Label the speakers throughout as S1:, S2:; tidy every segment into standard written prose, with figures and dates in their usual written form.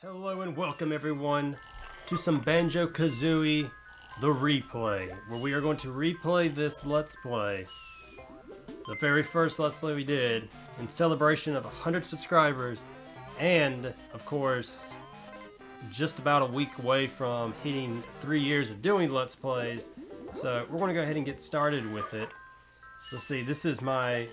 S1: Hello and welcome everyone to some Banjo Kazooie the replay, where we are going to replay this Let's Play. The very first Let's Play we did in celebration of 100 subscribers and, of course, just about a week away from hitting 3 years of doing Let's Plays. So we're going to go ahead and get started with it. Let's see, this is my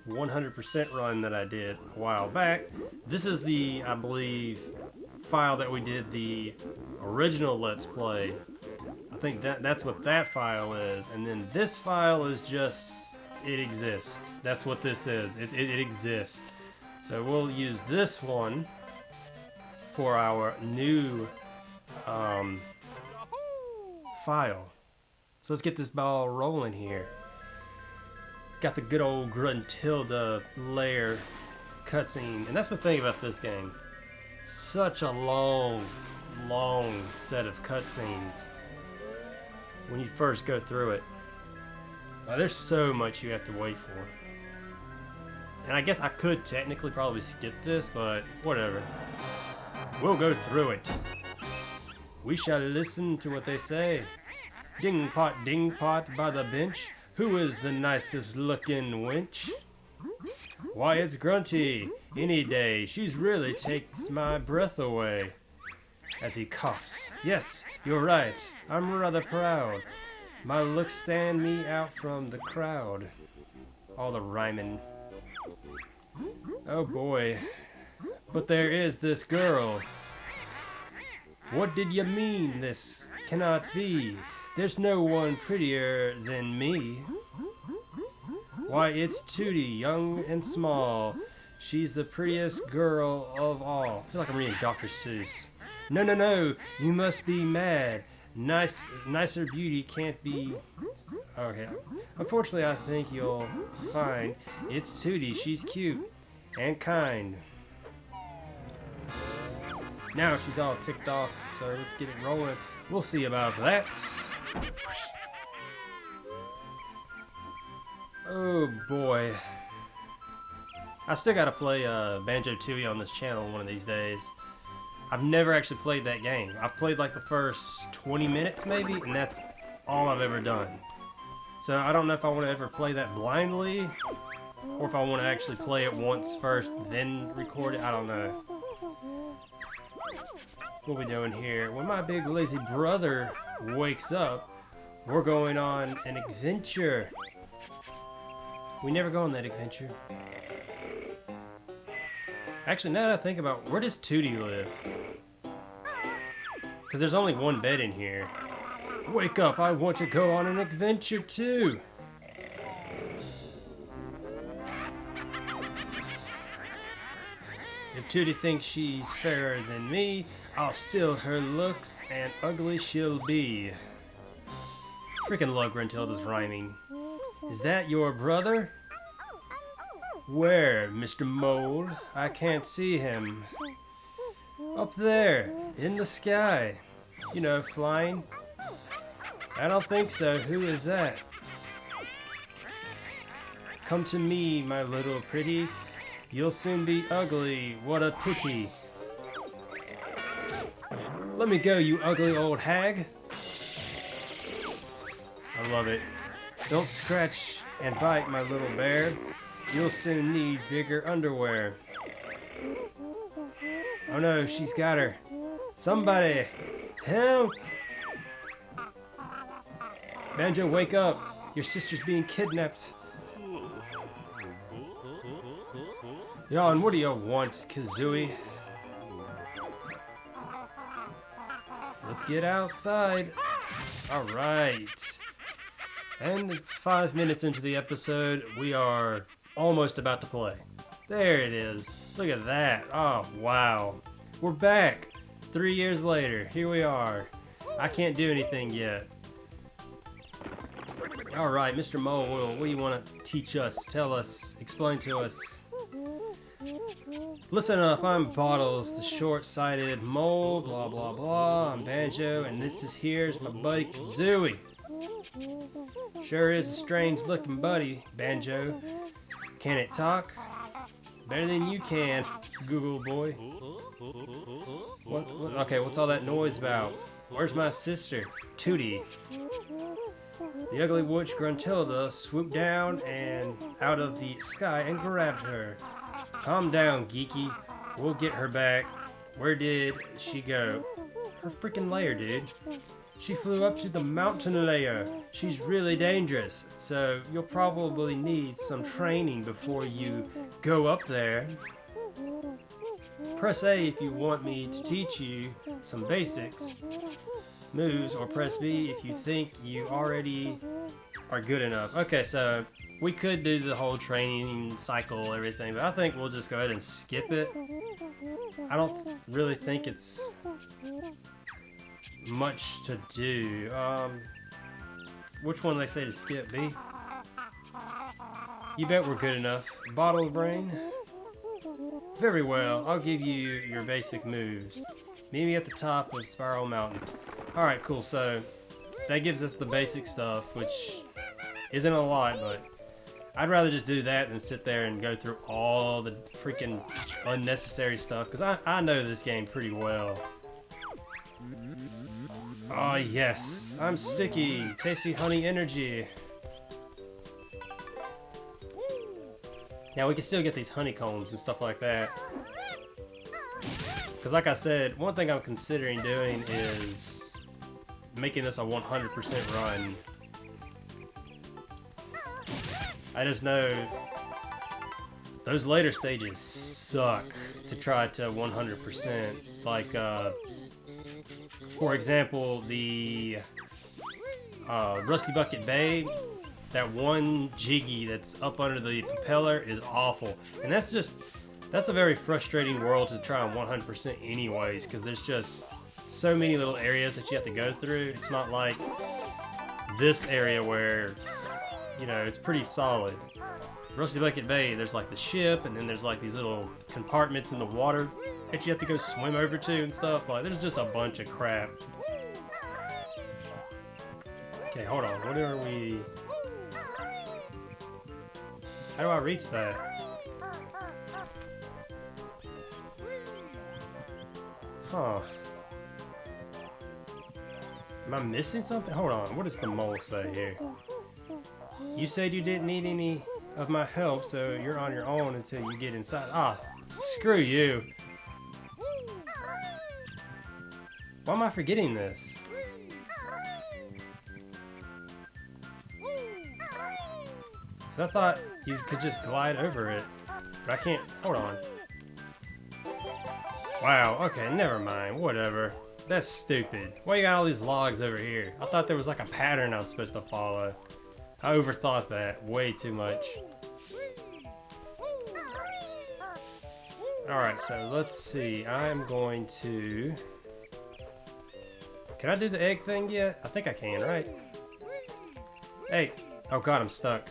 S1: 100% run that I did a while back. This is the, I believe, file that we did the original Let's Play. I think that's what that file is, and then this file is just, it exists. That's what this is. It exists. So we'll use this one for our new file. So let's get this ball rolling here. Got the good old Gruntilda Lair cutscene, and that's the thing about this game. Such a long set of cutscenes when you first go through it. Now, there's so much you have to wait for. And I guess I could technically probably skip this, but whatever. We'll go through it. We shall listen to what they say. Ding pot by the bench. Who is the nicest looking wench? Why, it's Grunty. Any day. She's really takes my breath away. As he coughs. Yes, you're right. I'm rather proud. My looks stand me out from the crowd. All the rhyming. Oh boy. But there is this girl. What did you mean this cannot be? There's no one prettier than me. Why, it's Tootie, young and small. She's the prettiest girl of all. I feel like I'm reading Dr. Seuss. No, you must be mad. Nicer beauty can't be... Okay. Unfortunately, I think you'll find it's Tootie. She's cute and kind. Now she's all ticked off, so let's get it rolling. We'll see about that. Oh boy. I still gotta play Banjo-Tooie on this channel one of these days. I've never actually played that game. I've played like the first 20 minutes maybe, and that's all I've ever done. So I don't know if I want to ever play that blindly, or if I want to actually play it once first, then record it. I don't know. What we doing here? When my big lazy brother wakes up, we're going on an adventure. We never go on that adventure. Actually, now that I think about, where does Tootie live? Because there's only one bed in here. Wake up, I want to go on an adventure too. If Tootie thinks she's fairer than me, I'll steal her looks and ugly she'll be. Freaking love Gruntilda's rhyming. Is that your brother? Where, Mr. Mole? I can't see him. Up there, in the sky. You know, flying. I don't think so. Who is that? Come to me, my little pretty. You'll soon be ugly. What a pity. Let me go, you ugly old hag. I love it. Don't scratch and bite, my little bear. You'll soon need bigger underwear. Oh no, she's got her. Somebody, help! Banjo, wake up. Your sister's being kidnapped. Yo, and what do you want, Kazooie? Let's get outside. Alright. And 5 minutes into the episode, we are almost about to play. There it is. Look at that. Oh, wow. We're back. 3 years later. Here we are. I can't do anything yet. Alright, Mr. Mole, what do you want to teach us? Tell us. Explain to us. Listen up, I'm Bottles, the short-sighted mole, blah blah blah. I'm Banjo, and here's my buddy Kazooie. Sure is a strange-looking buddy, Banjo. Can it talk? Better than you can, Google boy. Okay, what's all that noise about? Where's my sister, Tootie? The ugly witch Gruntilda swooped down and out of the sky and grabbed her. Calm down, Geeky. We'll get her back. Where did she go? Her freaking lair, dude. She flew up to the mountain lair. She's really dangerous, so you'll probably need some training before you go up there. Press A if you want me to teach you some basics moves, or press B if you think you already are good enough. Okay, so we could do the whole training cycle, everything, but I think we'll just go ahead and skip it. I don't really think it's much to do. Which one do they say to skip? B? You bet we're good enough. Bottle brain? Very well, I'll give you your basic moves. Meet me at the top of Spiral Mountain. Alright, cool, so that gives us the basic stuff, which isn't a lot, but I'd rather just do that than sit there and go through all the freaking unnecessary stuff, because I know this game pretty well. Oh yes, I'm sticky. Tasty honey energy. Now we can still get these honeycombs and stuff like that. Because like I said, one thing I'm considering doing is making this a 100% run. I just know those later stages suck to try to 100%. Like, for example, the Rusty Bucket Bay, that one Jiggy that's up under the propeller is awful. And that's a very frustrating world to try on 100% anyways, because there's just so many little areas that you have to go through. It's not like this area where, you know, it's pretty solid. Rusty Bucket Bay, there's like the ship, and then there's like these little compartments in the water that you have to go swim over to and stuff. Like, there's just a bunch of crap. Okay, hold on. What are we... How do I reach that? Huh. Am I missing something? Hold on. What does the mole say here? You said you didn't need any of my help, so you're on your own until you get inside. Ah, screw you. Why am I forgetting this? 'Cause I thought you could just glide over it. But I can't. Hold on. Wow, okay, never mind. Whatever. That's stupid. Why you got all these logs over here? I thought there was like a pattern I was supposed to follow. I overthought that way too much. Alright, so let's see. I'm going to... Can I do the egg thing yet? I think I can, right? Hey! Oh god, I'm stuck.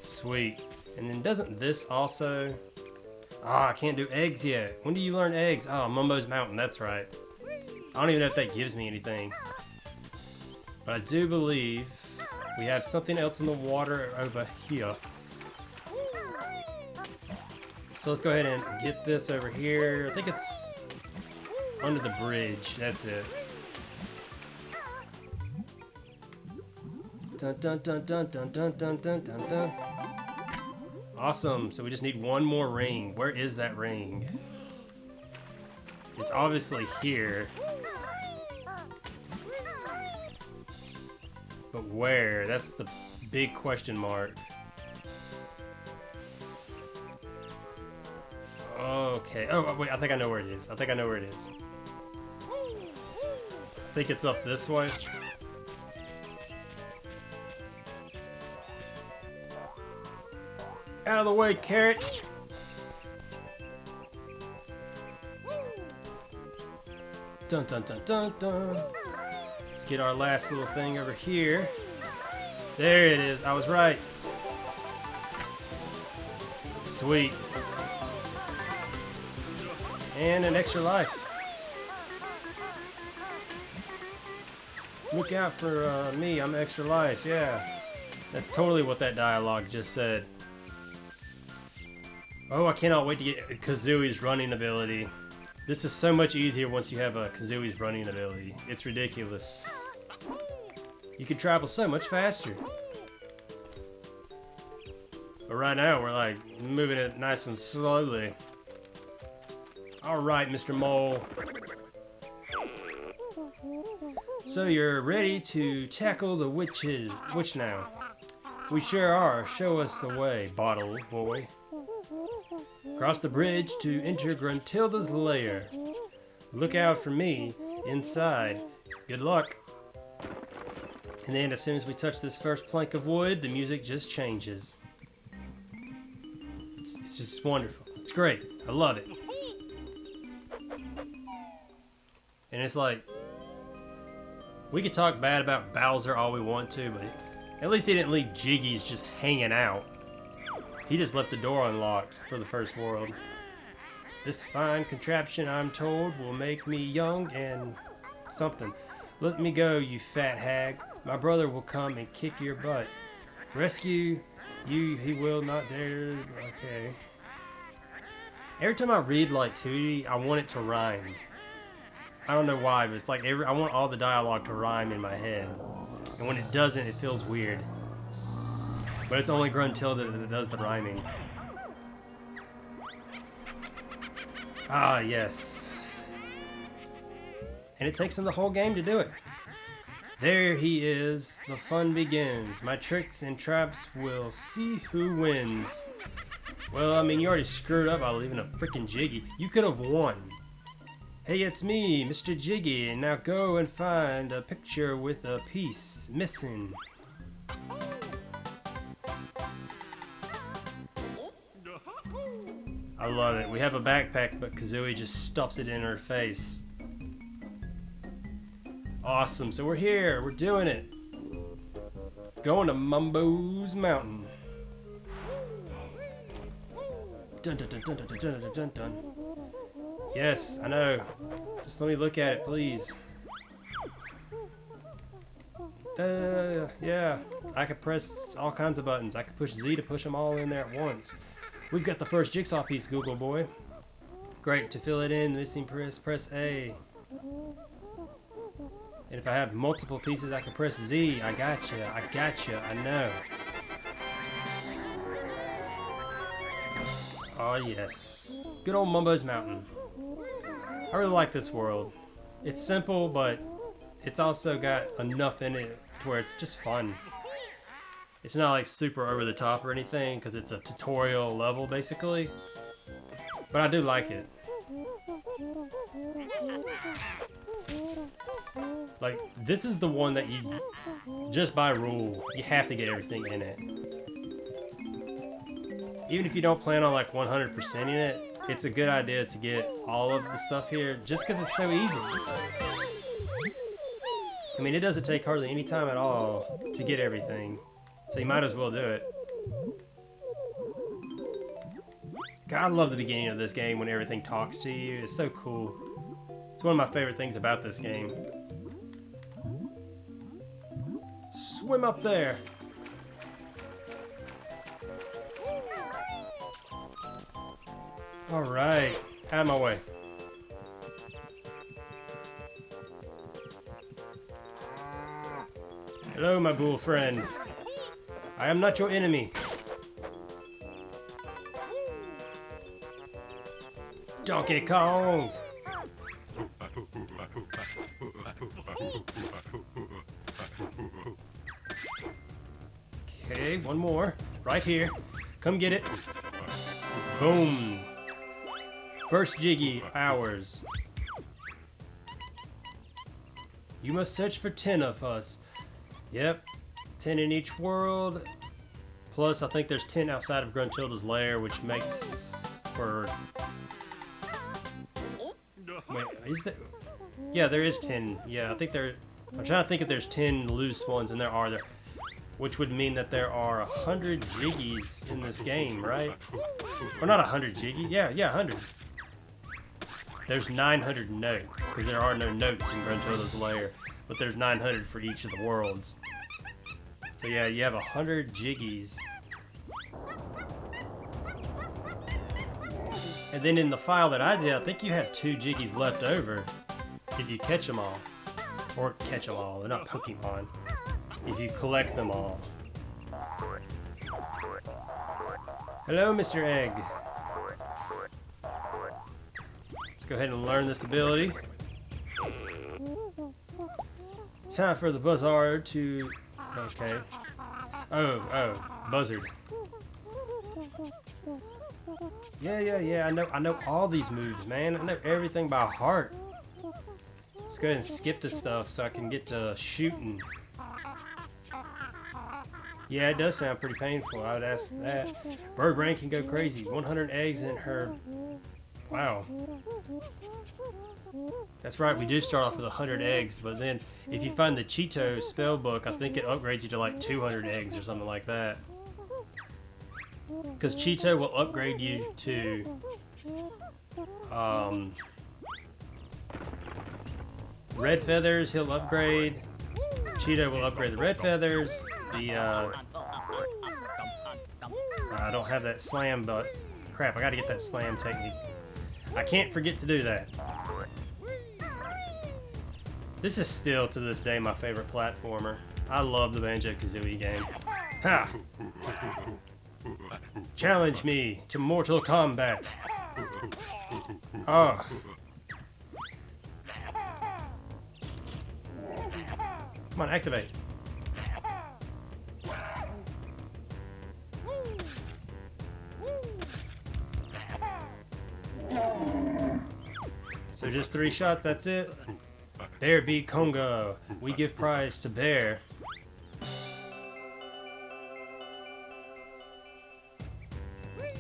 S1: Sweet. And then doesn't this also... Ah, I can't do eggs yet. When do you learn eggs? Oh, Mumbos Mountain, that's right. I don't even know if that gives me anything. But I do believe we have something else in the water over here. So let's go ahead and get this over here. I think it's under the bridge. That's it. Dun dun dun dun dun dun dun dun dun dun. Awesome. So we just need one more ring. Where is that ring? It's obviously here. But where? That's the big question mark. Okay. Oh, wait. I think I know where it is. I think I know where it is. I think it's up this way. Out of the way, carrot! Dun dun dun dun dun. Let's get our last little thing over here. There it is. I was right. Sweet. And an extra life. Look out for me. I'm extra life. Yeah. That's totally what that dialogue just said. Oh, I cannot wait to get Kazooie's running ability. This is so much easier once you have a Kazooie's running ability. It's ridiculous. You can travel so much faster. But right now, we're like moving it nice and slowly. Alright, Mr. Mole. So you're ready to tackle the witches. Witch now. We sure are. Show us the way, bottle boy. Cross the bridge to enter Gruntilda's lair. Look out for me inside. Good luck. And then as soon as we touch this first plank of wood, the music just changes. It's just wonderful. It's great. I love it. And it's like, we could talk bad about Bowser all we want to, but at least he didn't leave Jiggies just hanging out. He just left the door unlocked for the first world. This fine contraption, I'm told, will make me young and something. Let me go, you fat hag. My brother will come and kick your butt. Rescue you, he will not dare. Okay. Every time I read like 2D, I want it to rhyme. I don't know why, but it's like I want all the dialogue to rhyme in my head. And when it doesn't, it feels weird. But it's only Gruntilda that does the rhyming. Ah, yes. And it takes him the whole game to do it. There he is. The fun begins. My tricks and traps will see who wins. Well, I mean, you already screwed up by leaving a freaking Jiggy. You could have won. Hey, it's me, Mr. Jiggy. Now go and find a picture with a piece missing. I love it. We have a backpack, but Kazooie just stuffs it in her face. Awesome. So we're here. We're doing it. Going to Mumbos Mountain. Dun dun dun dun dun dun dun dun dun. Yes, I know. Just let me look at it, please. Yeah. I could press all kinds of buttons. I could push Z to push them all in there at once. We've got the first jigsaw piece, Google boy. Great. To fill it in, missing press A. And if I have multiple pieces, I can press Z. I gotcha. I know. Oh, yes. Good old Mumbos Mountain. I really like this world. It's simple, but it's also got enough in it to where it's just fun. It's not like super over the top or anything, because it's a tutorial level, basically. But I do like it. Like, this is the one that you, just by rule, you have to get everything in it. Even if you don't plan on like 100%ing it, it's a good idea to get all of the stuff here, just because it's so easy. I mean, it doesn't take hardly any time at all to get everything, so you might as well do it. God, I love the beginning of this game when everything talks to you. It's so cool. It's one of my favorite things about this game. Swim up there. Alright, out of my way. Hello, my ghoul friend. I am not your enemy. Donkey Kong! Okay, one more. Right here. Come get it. Boom. First Jiggy, ours. You must search for 10 of us. Yep, 10 in each world. Plus, I think there's 10 outside of Gruntilda's lair, which makes for... Wait, is there... Yeah, there is 10. Yeah, I think there... I'm trying to think if there's 10 loose ones, and there are. Which would mean that there are 100 Jiggies in this game, right? Or not 100 Jiggy. Yeah, 100. There's 900 notes, because there are no notes in Gruntilda's lair, but there's 900 for each of the worlds. So yeah, you have 100 Jiggies. And then in the file that I did, I think you have 2 Jiggies left over if you catch them all. Or catch them all, they're not Pokemon. If you collect them all. Hello, Mr. Egg. Let's go ahead and learn this ability. Time for the Buzzard to... Okay. Oh, Buzzard. Yeah, I know all these moves, man. I know everything by heart. Let's go ahead and skip this stuff so I can get to shooting. Yeah, it does sound pretty painful. I would ask that. Bird brain can go crazy. 100 eggs in her... Wow. That's right, we do start off with 100 eggs, but then if you find the Cheeto spell book, I think it upgrades you to like 200 eggs or something like that. Because Cheeto will upgrade you to... red feathers, he'll upgrade. Cheeto will upgrade the red feathers. I don't have that slam, but crap, I gotta get that slam technique. I can't forget to do that. This is still, to this day, my favorite platformer. I love the Banjo-Kazooie game. Ha! Challenge me to mortal combat. Oh. Come on, activate. So just 3 shots, that's it. Bear beat Conga. We give prize to Bear.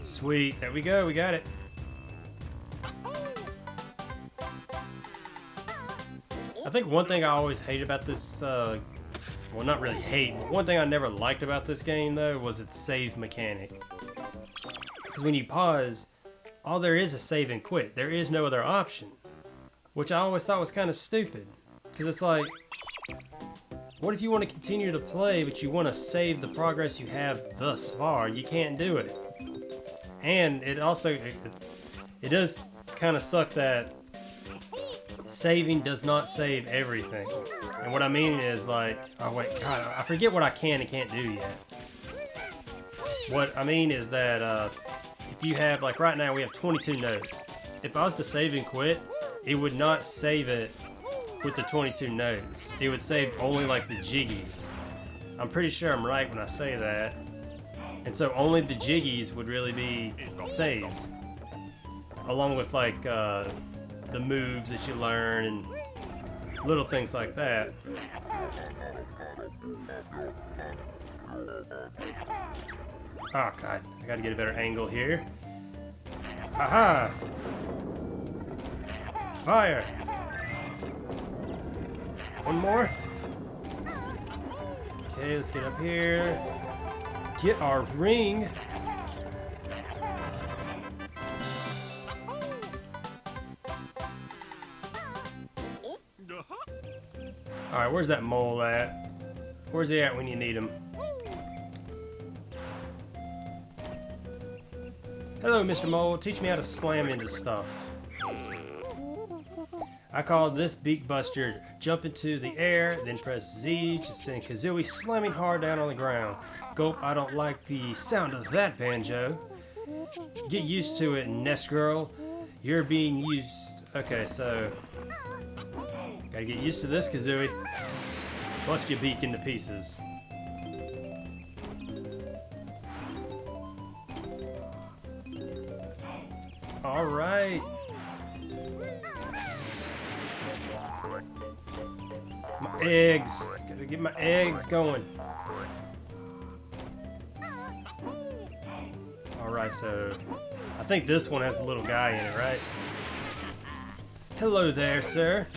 S1: Sweet, there we go, we got it. I think one thing I always hate about this, well, not really hate, but one thing I never liked about this game, though, was its save mechanic. Because when you pause, all there is save and quit. There is no other option. Which I always thought was kind of stupid. Because it's like, what if you want to continue to play, but you want to save the progress you have thus far? You can't do it. And it also, it does kind of suck that saving does not save everything. And what I mean is like, oh wait, God, I forget what I can and can't do yet. What I mean is that if you have, like right now we have 22 notes. If I was to save and quit, it would not save it with the 22 notes. It would save only like the Jiggies. I'm pretty sure I'm right when I say that. And so only the Jiggies would really be saved. Along with like the moves that you learn and little things like that. Oh God, I gotta get a better angle here. Haha! Fire! One more. Okay, let's get up here. Get our ring. Alright, where's that mole at? Where's he at when you need him? Hello, Mr. Mole. Teach me how to slam into stuff. I call this Beak Buster. Jump into the air, then press Z to send Kazooie slamming hard down on the ground. Gulp, I don't like the sound of that, Banjo. Get used to it, Nest Girl. You're being used... Okay, so... Gotta get used to this, Kazooie. Bust your beak into pieces. Alright. My eggs. Gotta get my eggs going. Alright, so... I think this one has a little guy in it, right? Hello there, sir.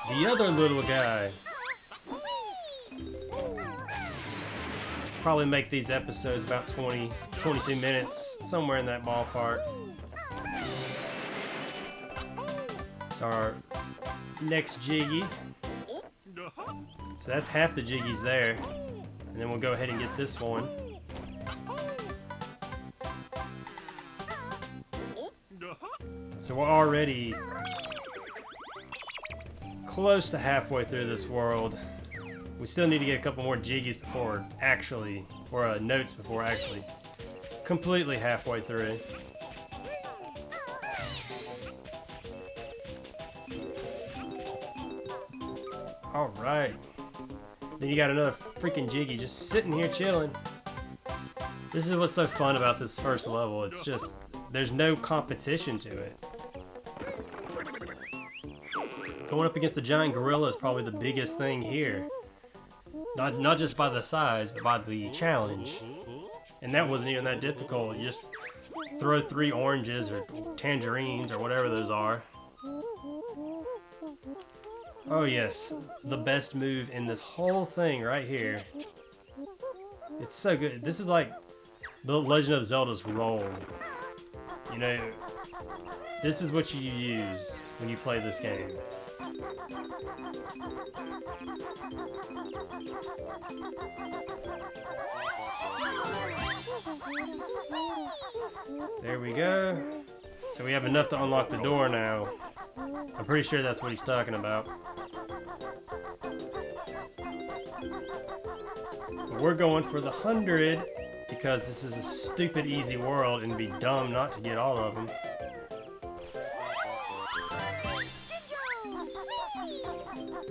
S1: The other little guy. Probably make these episodes about 22 minutes, somewhere in that ballpark. So our next Jiggy. So that's half the Jiggies there. And And then we'll go ahead and get this one. So we're already close to halfway through this world. We still need to get a couple more Jiggies before actually, or notes before actually completely halfway through. Alright. Then you got another freaking Jiggy just sitting here chilling. This is what's so fun about this first level. It's just, there's no competition to it. Going up against the giant gorilla is probably the biggest thing here. Not just by the size, but by the challenge. And that wasn't even that difficult. You just throw 3 oranges or tangerines or whatever those are. Oh yes, the best move in this whole thing right here. It's so good. This is like the Legend of Zelda's roll. You know, this is what you use when you play this game. There we go. So we have enough to unlock the door now. I'm pretty sure that's what he's talking about. But we're going for the 100 because this is a stupid easy world and it'd be dumb not to get all of them.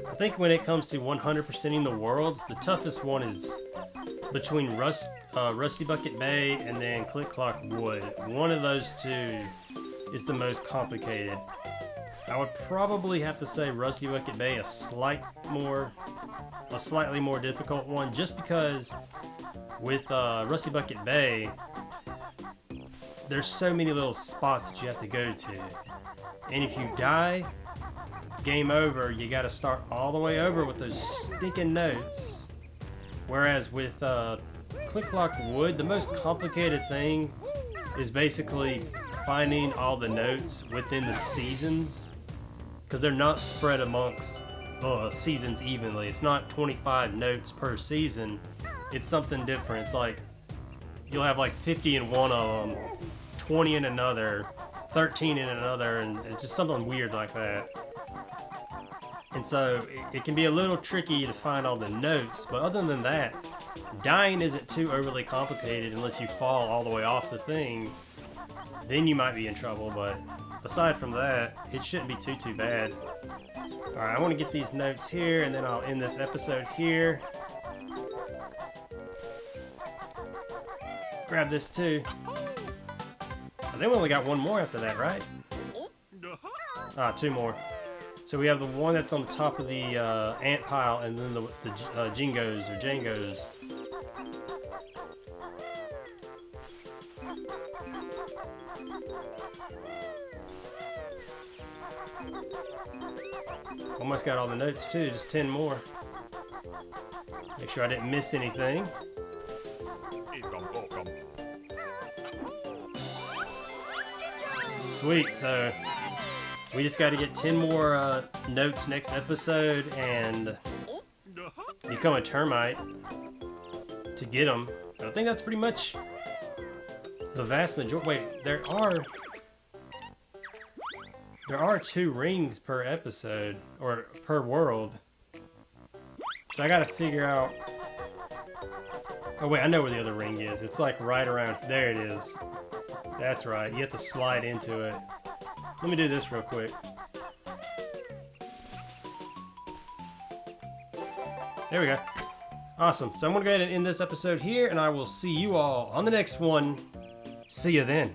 S1: I think when it comes to 100%ing the worlds, the toughest one is between Rusty Bucket Bay and then Click Clock Wood. One of those two is the most complicated. I would probably have to say Rusty Bucket Bay a slightly more difficult one, just because with Rusty Bucket Bay, there's so many little spots that you have to go to, and if you die, game over. You got to start all the way over with those stinking notes. Whereas with Click Clock Wood, the most complicated thing is basically finding all the notes within the seasons, because they're not spread amongst seasons evenly. It's not 25 notes per season. It's something different. It's like you'll have like 50 in one of them, 20 in another, 13 in another, and it's just something weird like that. And so it can be a little tricky to find all the notes, but other than that, dying isn't too overly complicated unless you fall all the way off the thing. Then you might be in trouble, but aside from that, it shouldn't be too bad. Alright, I want to get these notes here, and then I'll end this episode here. Grab this too. And then we only got one more after that, right? Ah, 2 more. So we have the one that's on the top of the ant pile, and then the Jingos or Jangos. Almost got all the notes too, just 10 more. Make sure I didn't miss anything. Sweet, so we just got to get 10 more notes next episode and become a termite to get them. I think that's pretty much the vast majority. Wait, there are 2 rings per episode, or per world. So I gotta figure out... Oh wait, I know where the other ring is. It's like right around... There it is. That's right, you have to slide into it. Let me do this real quick. There we go. Awesome. So I'm gonna go ahead and end this episode here, and I will see you all on the next one. See you then.